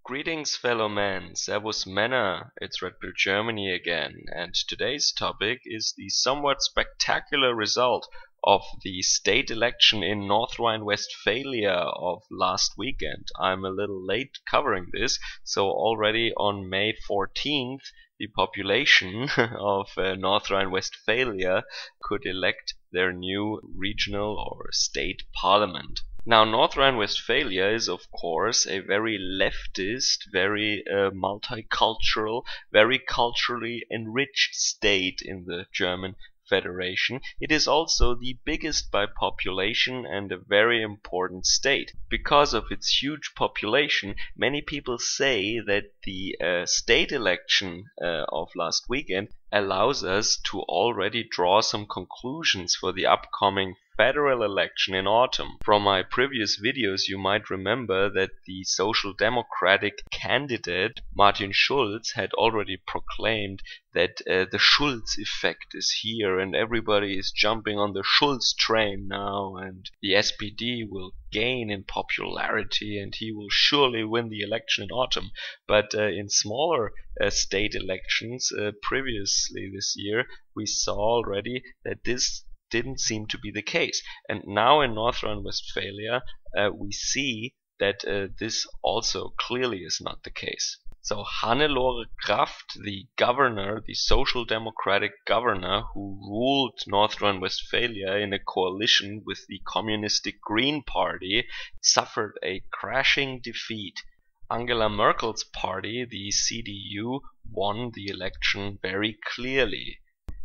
Greetings, fellow men. Servus Männer. It's Red Pill Germany again, and today's topic is the somewhat spectacular result of the state election in North Rhine-WestPhalia of last weekend. I'm a little late covering this, so already on May 14th, the population of North Rhine-Westphalia could elect their new regional or state parliament. Now, North Rhine-Westphalia is, of course, a very leftist, very multicultural, very culturally enriched state in the German Federation. It is also the biggest by population and a very important state. Because of its huge population, many people say that the state election of last weekend allows us to already draw some conclusions for the upcoming federal election in autumn. From my previous videos, you might remember that the Social Democratic candidate Martin Schulz had already proclaimed that the Schulz effect is here and everybody is jumping on the Schulz train now, and the SPD will gain in popularity and he will surely win the election in autumn. But in smaller state elections previously this year, we saw already that this didn't seem to be the case. And now in North Rhine-Westphalia, we see that this also clearly is not the case. So Hannelore Kraft, the governor, the Social Democratic governor who ruled North Rhine-Westphalia in a coalition with the Communistic Green Party, suffered a crashing defeat. Angela Merkel's party, the CDU, won the election very clearly.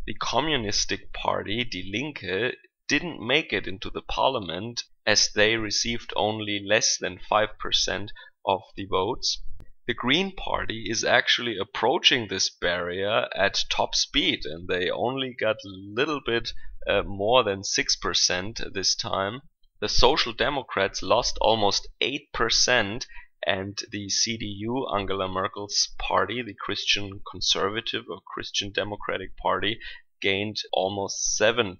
The Communistic Party, Die Linke, didn't make it into the parliament as they received only less than 5% of the votes. The Green Party is actually approaching this barrier at top speed, and they only got a little bit more than 6% this time. The Social Democrats lost almost 8%. And the CDU, Angela Merkel's party, the Christian Conservative or Christian Democratic Party, gained almost 7%.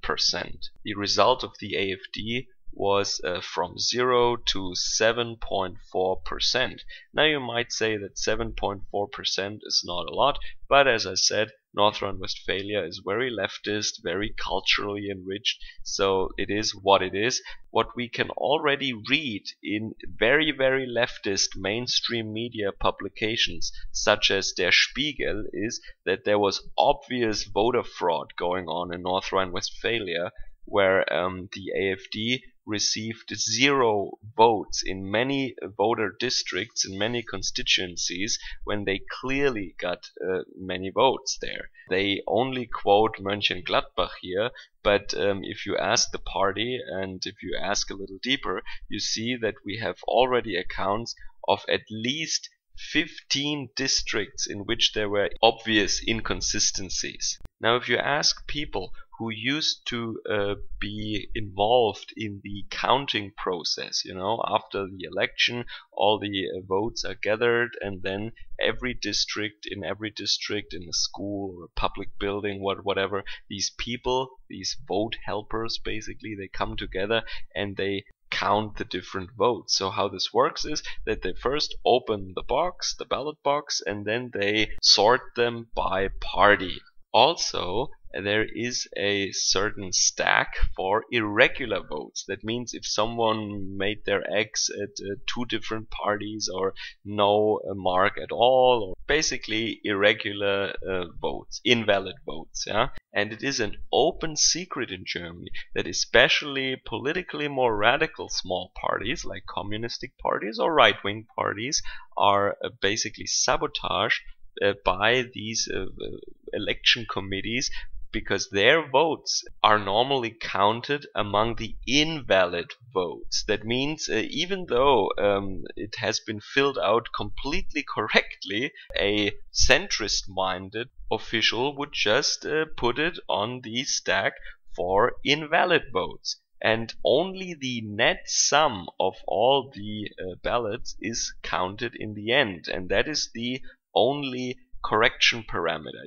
The result of the AfD was from 0 to 7.4%. Now you might say that 7.4% is not a lot, but as I said, North Rhine-Westphalia is very leftist, very culturally enriched, so it is what it is. What we can already read in very, very leftist mainstream media publications, such as Der Spiegel, is that there was obvious voter fraud going on in North Rhine-Westphalia, where the AfD received 0 votes in many voter districts, in many constituencies, when they clearly got many votes there. They only quote Mönchengladbach here, but if you ask the party and if you ask a little deeper, you see that we have already accounts of at least 15 districts in which there were obvious inconsistencies. Now, if you ask people who used to be involved in the counting process, after the election, all the votes are gathered, and then every district, in a school or a public building, whatever, these people, these vote helpers, basically, they come together and they count the different votes. So how this works is that they first open the box, the ballot box, and then they sort them by party. Also, there is a certain stack for irregular votes. That means if someone made their X at 2 different parties or no mark at all, or basically irregular votes, invalid votes, yeah. And it is an open secret in Germany that especially politically more radical small parties like communistic parties or right-wing parties are basically sabotaged by these election committees, because their votes are normally counted among the invalid votes. That means even though it has been filled out completely correctly, a centrist-minded official would just put it on the stack for invalid votes. And only the net sum of all the ballots is counted in the end. And that is the only correction parameter.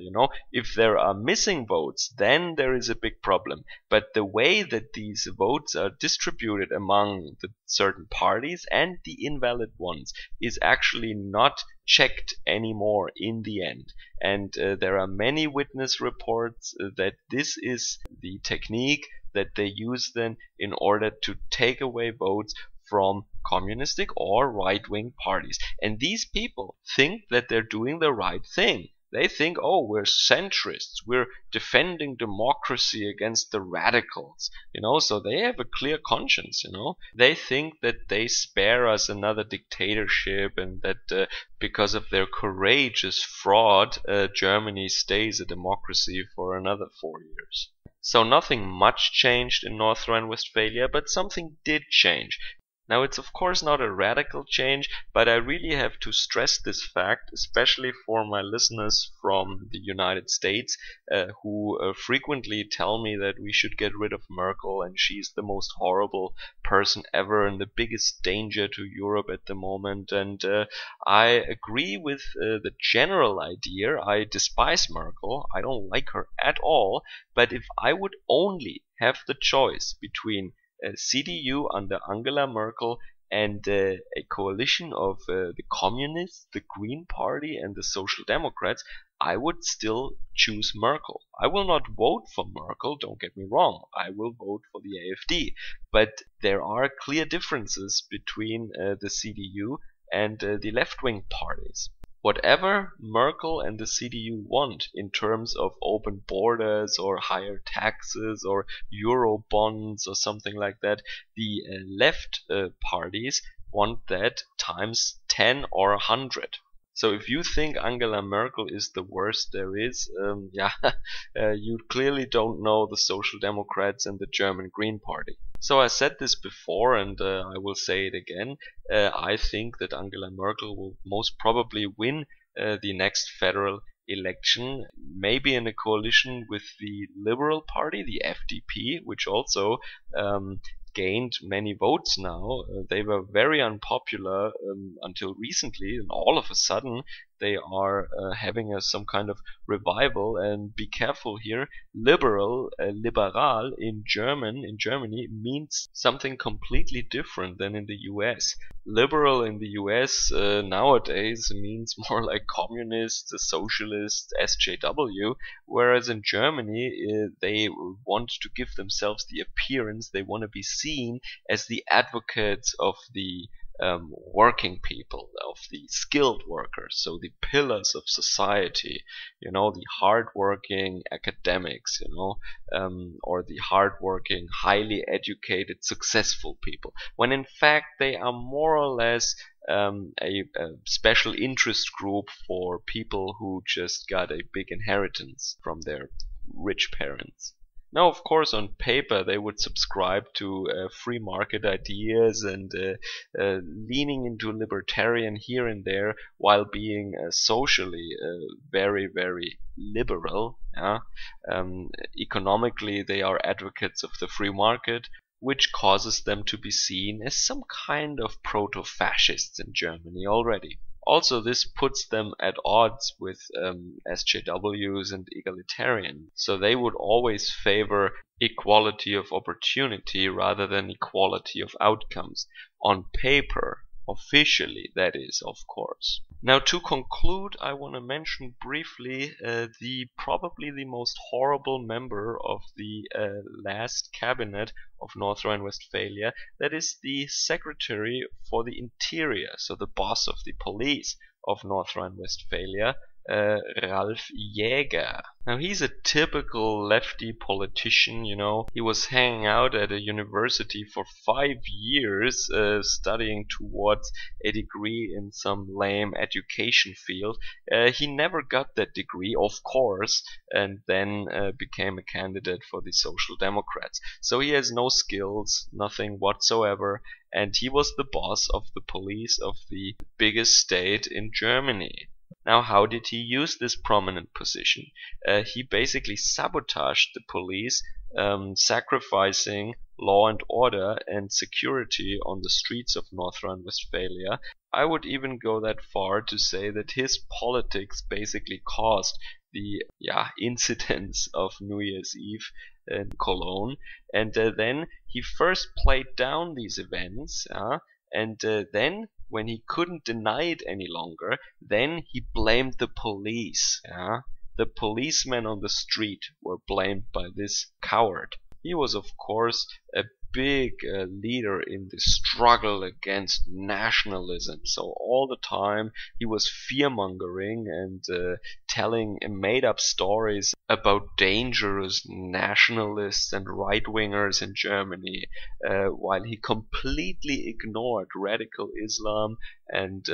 If there are missing votes, then there is a big problem. But the way that these votes are distributed among the certain parties and the invalid ones is actually not checked anymore in the end. And there are many witness reports that this is the technique that they use then in order to take away votes from communistic or right-wing parties. And these people think that they're doing the right thing. They think, oh, we're centrists, we're defending democracy against the radicals, so they have a clear conscience, They think that they spare us another dictatorship, and that because of their courageous fraud, Germany stays a democracy for another 4 years. So nothing much changed in North Rhine-Westphalia, but something did change. Now, it's of course not a radical change, but I really have to stress this fact, especially for my listeners from the United States, who frequently tell me that we should get rid of Merkel and she's the most horrible person ever and the biggest danger to Europe at the moment. And I agree with the general idea. I despise Merkel. I don't like her at all. But if I would only have the choice between CDU under Angela Merkel and a coalition of the Communists, the Green Party and the Social Democrats, I would still choose Merkel. I will not vote for Merkel, don't get me wrong. I will vote for the AfD. But there are clear differences between the CDU and the left-wing parties. Whatever Merkel and the CDU want in terms of open borders or higher taxes or euro bonds or something like that, the left parties want that times 10 or 100. So if you think Angela Merkel is the worst there is, you clearly don't know the Social Democrats and the German Green Party. So I said this before, and I will say it again. I think that Angela Merkel will most probably win the next federal election, maybe in a coalition with the Liberal Party, the FDP, which also gained many votes now. They were very unpopular until recently, and all of a sudden they are having some kind of revival. And be careful here, liberal in Germany means something completely different than in the US. Liberal in the US nowadays means more like communist, socialist, SJW, whereas in Germany they want to give themselves the appearance, they want to be seen as the advocates of the working people, of the skilled workers, so the pillars of society, the hardworking academics, or the hardworking, highly educated, successful people, when in fact they are more or less a special interest group for people who just got a big inheritance from their rich parents. Now, of course, on paper they would subscribe to free market ideas and leaning into libertarian here and there, while being socially very, very liberal. Economically, they are advocates of the free market, which causes them to be seen as some kind of proto-fascists in Germany already. Also, this puts them at odds with SJWs and egalitarians. So they would always favor equality of opportunity rather than equality of outcomes. On paper, officially, that is, of course. Now, to conclude, I want to mention briefly probably the most horrible member of the last cabinet of North Rhine-Westphalia. That is the Secretary for the Interior, so the boss of the police of North Rhine-Westphalia, Ralf Jäger. Now, he's a typical lefty politician, He was hanging out at a university for 5 years, studying towards a degree in some lame education field. He never got that degree, of course, and then became a candidate for the Social Democrats. So he has no skills, nothing whatsoever, and he was the boss of the police of the biggest state in Germany. Now, how did he use this prominent position? He basically sabotaged the police, sacrificing law and order and security on the streets of North Rhine-Westphalia. I would even go that far to say that his politics basically caused the incidents of New Year's Eve in Cologne. And then he first played down these events, and then when he couldn't deny it any longer, then he blamed the police. The policemen on the street were blamed by this coward. He was, of course, a big leader in the struggle against nationalism. So all the time he was fear-mongering and telling made-up stories about dangerous nationalists and right-wingers in Germany, while he completely ignored radical Islam and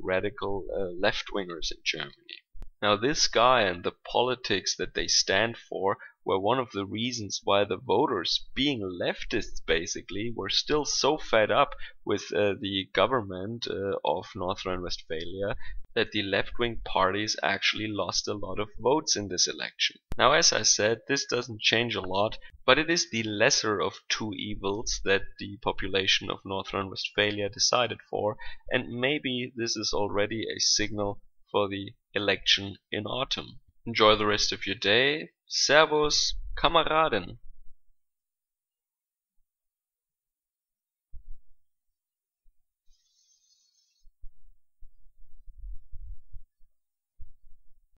radical left-wingers in Germany. Now this guy and the politics that they stand for were one of the reasons why the voters, being leftists basically, were still so fed up with the government of North Rhine-Westphalia that the left-wing parties actually lost a lot of votes in this election. Now, as I said, this doesn't change a lot, but it is the lesser of two evils that the population of North Rhine-Westphalia decided for, and maybe this is already a signal for the election in autumn. Enjoy the rest of your day. Servus, Kameraden.